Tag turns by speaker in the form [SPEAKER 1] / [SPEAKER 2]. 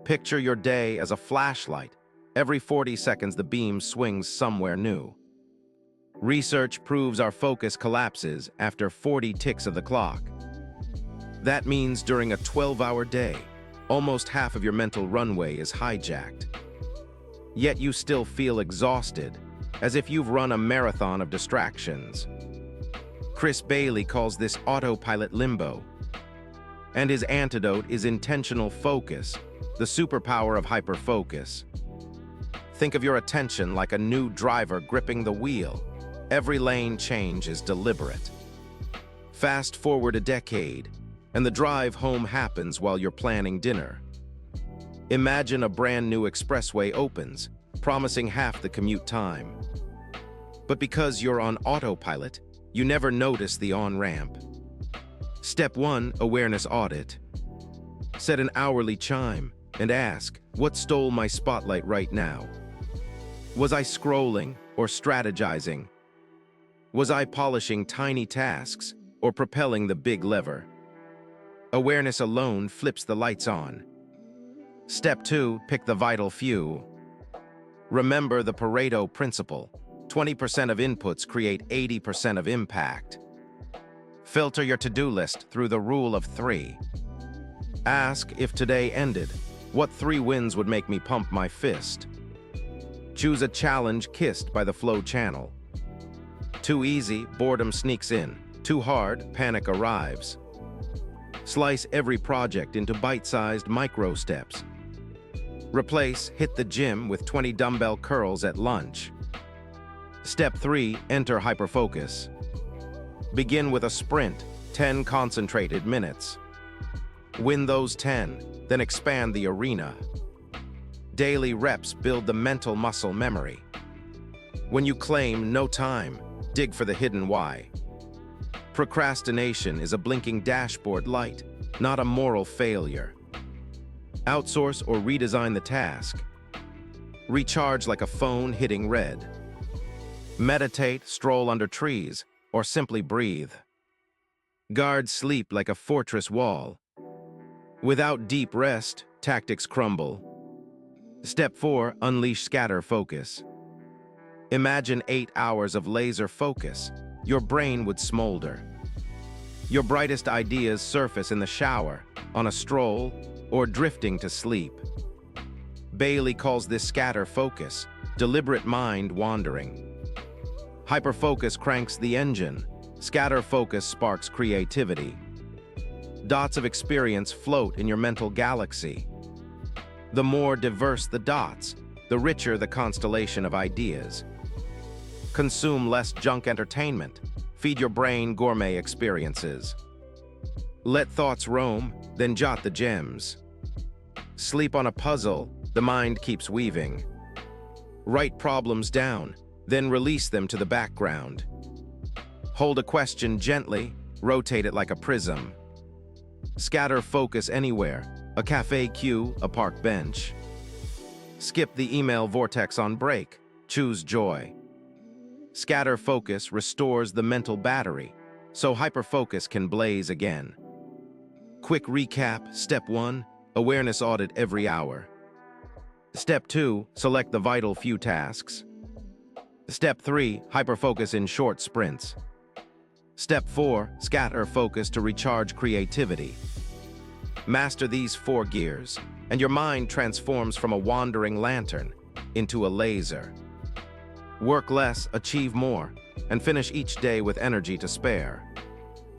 [SPEAKER 1] Picture your day as a flashlight. Every 40 seconds, the beam swings somewhere new. Research proves our focus collapses after 40 ticks of the clock. That means during a 12-hour day, almost half of your mental runway is hijacked. Yet you still feel exhausted, as if you've run a marathon of distractions. Chris Bailey calls this Autopilot Limbo. And his antidote is intentional focus, the superpower of hyperfocus. Think of your attention like a new driver gripping the wheel. Every lane change is deliberate. Fast forward a decade, and the drive home happens while you're planning dinner. Imagine a brand new expressway opens, promising half the commute time. But because you're on autopilot, you never notice the on-ramp. Step 1, awareness audit. Set an hourly chime and ask, what stole my spotlight right now? Was I scrolling or strategizing? Was I polishing tiny tasks or propelling the big lever? Awareness alone flips the lights on. Step 2, pick the vital few. Remember the Pareto principle. 20% of inputs create 80% of impact. Filter your to-do list through the rule of 3. Ask, if today ended, what 3 wins would make me pump my fist? Choose a challenge kissed by the flow channel. Too easy, boredom sneaks in. Too hard, panic arrives. Slice every project into bite-sized micro steps. Replace hit the gym with 20 dumbbell curls at lunch. Step 3, enter hyperfocus. Begin with a sprint, 10 concentrated minutes. Win those 10, then expand the arena. Daily reps build the mental muscle memory. When you claim no time, dig for the hidden why. Procrastination is a blinking dashboard light, not a moral failure. Outsource or redesign the task. Recharge like a phone hitting red. Meditate, stroll under trees, or simply breathe. Guard sleep like a fortress wall. Without deep rest, tactics crumble. Step 4, unleash scatterfocus. Imagine 8 hours of laser focus. Your brain would smolder. Your brightest ideas surface in the shower, on a stroll, or drifting to sleep. Bailey calls this scatterfocus, deliberate mind wandering. Hyperfocus cranks the engine. Scatterfocus sparks creativity. Dots of experience float in your mental galaxy. The more diverse the dots, the richer the constellation of ideas. Consume less junk entertainment. Feed your brain gourmet experiences. Let thoughts roam, then jot the gems. Sleep on a puzzle, the mind keeps weaving. Write problems down, then release them to the background. Hold a question gently, rotate it like a prism. Scatter focus anywhere, a cafe queue, a park bench. Skip the email vortex on break, choose joy. Scatter focus restores the mental battery, so hyperfocus can blaze again. Quick recap, Step 1, awareness audit every hour. Step 2, select the vital few tasks. Step 3, hyperfocus in short sprints. Step 4, scatter focus to recharge creativity. Master these 4 gears, and your mind transforms from a wandering lantern into a laser. Work less, achieve more, and finish each day with energy to spare.